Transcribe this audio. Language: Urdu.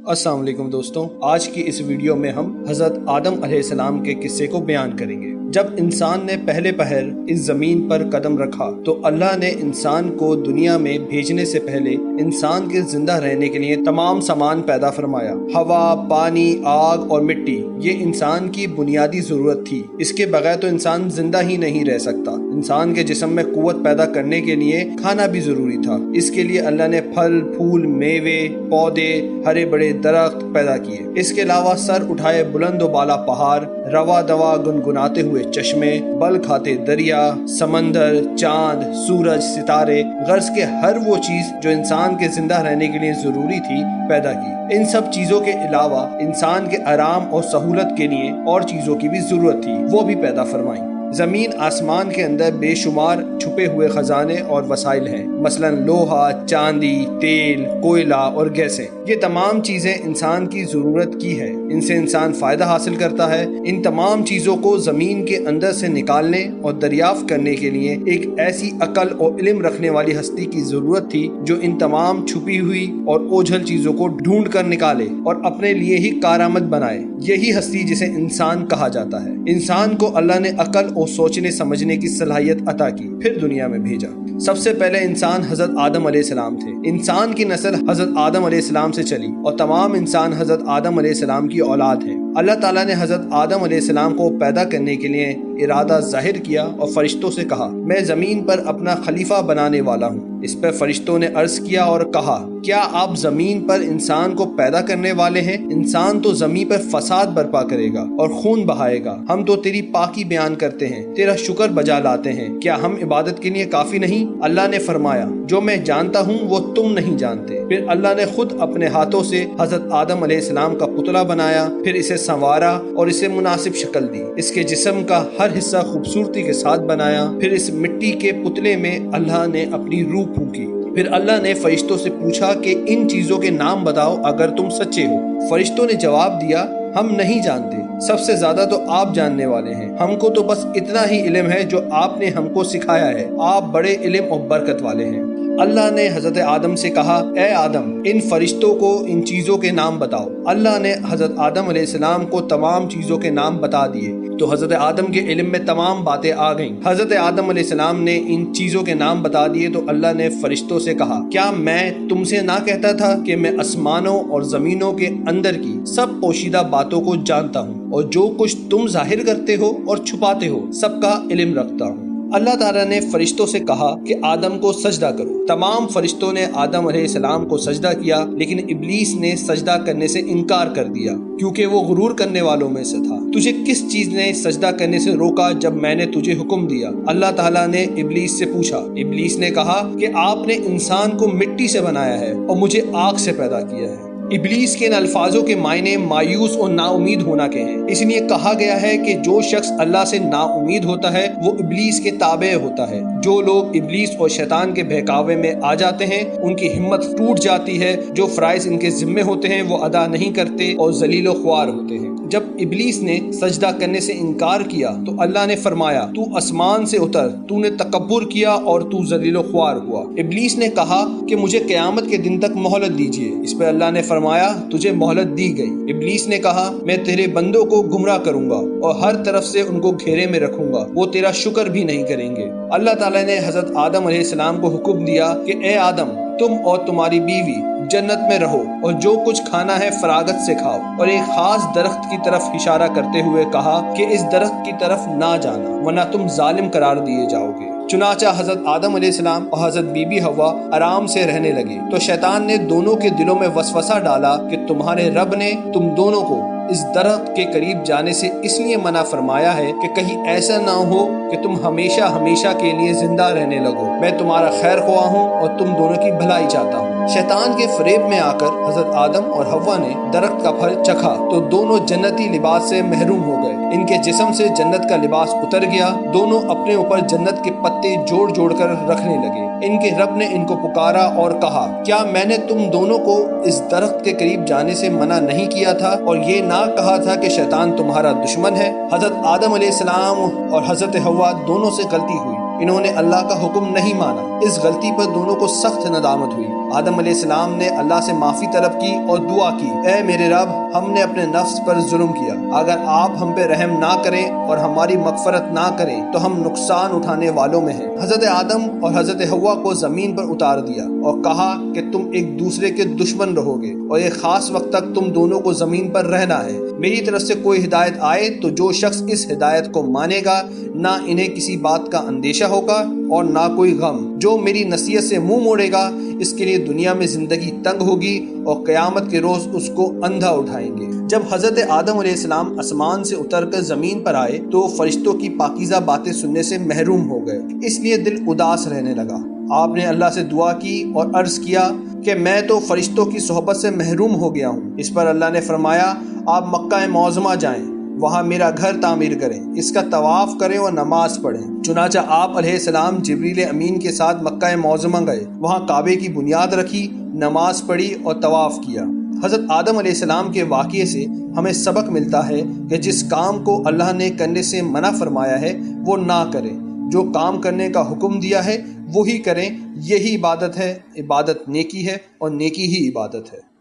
السلام علیکم دوستوں، آج کی اس ویڈیو میں ہم حضرت آدم علیہ السلام کے قصے کو بیان کریں گے۔ جب انسان نے پہلے پہر اس زمین پر قدم رکھا تو اللہ نے انسان کو دنیا میں بھیجنے سے پہلے انسان کے زندہ رہنے کے لیے تمام سامان پیدا فرمایا۔ ہوا، پانی، آگ اور مٹی یہ انسان کی بنیادی ضرورت تھی۔ اس کے بغیر تو انسان زندہ ہی نہیں رہ سکتا۔ انسان کے جسم میں قوت پیدا کرنے کے لیے کھانا بھی ضروری تھا۔ اس کے لیے اللہ نے پھل، پھول، میوے، پودے، ہرے بڑے درخت پیدا کیے۔ اس کے علاوہ سر اٹھائے بلند و بالا پہاڑ، روا دوا گنگناتے ہوئے چشمے، بل کھاتے دریا، سمندر، چاند، سورج، ستارے، غرض کے ہر وہ چیز جو انسان کے زندہ رہنے کے لیے ضروری تھی پیدا کی۔ ان سب چیزوں کے علاوہ انسان کے آرام اور سہولت کے لیے اور چیزوں کی بھی ضرورت تھی، وہ بھی پیدا فرمائیں۔ زمین آسمان کے اندر بے شمار چھپے ہوئے خزانے اور وسائل ہیں، مثلا لوہا، چاندی، تیل، کوئلہ اور گیسیں۔ یہ تمام چیزیں انسان کی ضرورت کی ہے، ان سے انسان فائدہ حاصل کرتا ہے۔ ان تمام چیزوں کو زمین کے اندر سے نکالنے اور دریافت کرنے کے لیے ایک ایسی عقل اور علم رکھنے والی ہستی کی ضرورت تھی جو ان تمام چھپی ہوئی اور اوجھل چیزوں کو ڈھونڈ کر نکالے اور اپنے لیے ہی کارآمد بنائے۔ یہی ہستی جسے انسان کہا جاتا ہے۔ انسان کو اللہ نے عقل اور سوچنے سمجھنے کی صلاحیت عطا کی، پھر دنیا میں بھیجا۔ سب سے پہلے انسان حضرت آدم علیہ السلام تھے۔ انسان کی نسل حضرت آدم علیہ السلام سے چلی اور تمام انسان حضرت آدم علیہ السلام کی اولاد ہیں۔ اللہ تعالیٰ نے حضرت آدم علیہ السلام کو پیدا کرنے کے لیے ارادہ ظاہر کیا اور فرشتوں سے کہا، میں زمین پر اپنا خلیفہ بنانے والا ہوں۔ اس پر فرشتوں نے عرض کیا اور کہا، کیا آپ زمین پر انسان کو پیدا کرنے والے ہیں؟ انسان تو زمین پر فساد برپا کرے گا اور خون بہائے گا۔ ہم تو تیری پاکی بیان کرتے ہیں، تیرا شکر بجا لاتے ہیں، کیا ہم عبادت کے لیے کافی نہیں؟ اللہ نے فرمایا، جو میں جانتا ہوں وہ تم نہیں جانتے۔ پھر اللہ نے خود اپنے ہاتھوں سے حضرت آدم علیہ السلام کا پتلا بنایا، پھر اسے سنوارا اور اسے مناسب شکل دی۔ اس کے جسم کا ہر حصہ خوبصورتی کے ساتھ بنایا۔ پھر اس مٹی کے پتلے میں اللہ نے اپنی روح پھونکی۔ پھر اللہ نے فرشتوں سے پوچھا کہ ان چیزوں کے نام بتاؤ اگر تم سچے ہو۔ فرشتوں نے جواب دیا، ہم نہیں جانتے، سب سے زیادہ تو آپ جاننے والے ہیں۔ ہم کو تو بس اتنا ہی علم ہے جو آپ نے ہم کو سکھایا ہے۔ آپ بڑے علم اور برکت والے ہیں۔ اللہ نے حضرت آدم سے کہا، اے آدم، ان فرشتوں کو ان چیزوں کے نام بتاؤ۔ اللہ نے حضرت آدم علیہ السلام کو تمام چیزوں کے نام بتا دیے تو حضرت آدم کے علم میں تمام باتیں آ گئیں۔ حضرت آدم علیہ السلام نے ان چیزوں کے نام بتا دیے تو اللہ نے فرشتوں سے کہا، کیا میں تم سے نہ کہتا تھا کہ میں آسمانوں اور زمینوں کے اندر کی سب پوشیدہ باتوں کو جانتا ہوں اور جو کچھ تم ظاہر کرتے ہو اور چھپاتے ہو سب کا علم رکھتا ہوں۔ اللہ تعالیٰ نے فرشتوں سے کہا کہ آدم کو سجدہ کرو۔ تمام فرشتوں نے آدم علیہ السلام کو سجدہ کیا، لیکن ابلیس نے سجدہ کرنے سے انکار کر دیا کیونکہ وہ غرور کرنے والوں میں سے تھا۔ تجھے کس چیز نے سجدہ کرنے سے روکا جب میں نے تجھے حکم دیا؟ اللہ تعالیٰ نے ابلیس سے پوچھا۔ ابلیس نے کہا کہ آپ نے انسان کو مٹی سے بنایا ہے اور مجھے آگ سے پیدا کیا ہے۔ ابلیس کے ان الفاظوں کے معنی مایوس اور نا امید ہونا کے ہیں۔ اس لیے کہا گیا ہے کہ جو شخص اللہ سے نا امید ہوتا ہے وہ ابلیس کے تابع ہوتا ہے۔ جو لوگ ابلیس اور شیطان کے بہکاوے میں آ جاتے ہیں ان کی ہمت ٹوٹ جاتی ہے، جو فرائض ان کے ذمے ہوتے ہیں وہ ادا نہیں کرتے اور ذلیل و خوار ہوتے ہیں۔ جب ابلیس نے سجدہ کرنے سے انکار کیا تو اللہ نے فرمایا، تو آسمان سے اتر، تو نے تکبر کیا اور تو ذلیل و خوار ہوا۔ ابلیس نے کہا کہ مجھے قیامت کے دن تک مہلت دیجیے۔ اس پر اللہ نے فرمایا، تجھے مہلت دی گئی۔ ابلیس نے کہا، میں تیرے بندوں کو گمراہ کروں گا اور ہر طرف سے ان کو گھیرے میں رکھوں گا، وہ تیرا شکر بھی نہیں کریں گے۔ اللہ تعالیٰ نے حضرت آدم علیہ السلام کو حکم دیا کہ اے آدم، تم اور تمہاری بیوی جنت میں رہو اور جو کچھ کھانا ہے فراغت سے کھاؤ، اور ایک خاص درخت کی طرف اشارہ کرتے ہوئے کہا کہ اس درخت کی طرف نہ جانا ورنہ تم ظالم قرار دیے جاؤ گے۔ چنانچہ حضرت آدم علیہ السلام اور حضرت بی بی حوا آرام سے رہنے لگے تو شیطان نے دونوں کے دلوں میں وسوسہ ڈالا کہ تمہارے رب نے تم دونوں کو اس درخت کے قریب جانے سے اس لیے منع فرمایا ہے کہ کہیں ایسا نہ ہو کہ تم ہمیشہ ہمیشہ کے لیے زندہ رہنے لگو۔ میں تمہارا خیر خواہ ہوں اور تم دونوں کی بھلائی چاہتا ہوں۔ شیطان کے فریب میں آ کر حضرت آدم اور حوا نے درخت کا پھل چکھا تو دونوں جنتی لباس سے محروم ہو گئے۔ ان کے جسم سے جنت کا لباس اتر گیا۔ دونوں اپنے اوپر جنت کے پتے جوڑ جوڑ کر رکھنے لگے۔ ان کے رب نے ان کو پکارا اور کہا، کیا میں نے تم دونوں کو اس درخت کے قریب جانے سے منع نہیں کیا تھا اور یہ نہ کہا تھا کہ شیطان تمہارا دشمن ہے؟ حضرت آدم علیہ السلام اور حضرت حوا دونوں سے غلطی ہوئی۔ انہوں نے اللہ کا حکم نہیں مانا۔ اس غلطی پر دونوں کو سخت ندامت ہوئی۔ آدم علیہ السلام نے اللہ سے معافی طلب کی اور دعا کی، اے میرے رب، ہم نے اپنے نفس پر ظلم کیا، اگر آپ ہم پہ رحم نہ کریں اور ہماری مغفرت نہ کریں تو ہم نقصان اٹھانے والوں میں ہیں۔ حضرت آدم اور حضرت حوا کو زمین پر اتار دیا اور کہا کہ تم ایک دوسرے کے دشمن رہو گے اور ایک خاص وقت تک تم دونوں کو زمین پر رہنا ہے۔ میری طرف سے کوئی ہدایت آئے تو جو شخص اس ہدایت کو مانے گا، نہ انہیں کسی بات کا اندیشہ ہوگا اور نہ کوئی غم۔ جو میری نصیحت سے منہ موڑے گا، اس کے لیے دنیا میں زندگی تنگ ہوگی اور قیامت کے روز اس کو اندھا اٹھائیں گے۔ جب حضرت آدم علیہ السلام آسمان سے اتر کر زمین پر آئے تو فرشتوں کی پاکیزہ باتیں سننے سے محروم ہو گئے، اس لیے دل اداس رہنے لگا۔ آپ نے اللہ سے دعا کی اور عرض کیا کہ میں تو فرشتوں کی صحبت سے محروم ہو گیا ہوں۔ اس پر اللہ نے فرمایا، آپ مکہ معظمہ جائیں، وہاں میرا گھر تعمیر کریں، اس کا طواف کریں اور نماز پڑھیں۔ چنانچہ آپ علیہ السلام جبریل امین کے ساتھ مکہ معظمہ گئے، وہاں کعبے کی بنیاد رکھی، نماز پڑھی اور طواف کیا۔ حضرت آدم علیہ السلام کے واقعے سے ہمیں سبق ملتا ہے کہ جس کام کو اللہ نے کرنے سے منع فرمایا ہے وہ نہ کریں، جو کام کرنے کا حکم دیا ہے وہی کریں۔ یہی عبادت ہے، عبادت نیکی ہے اور نیکی ہی عبادت ہے۔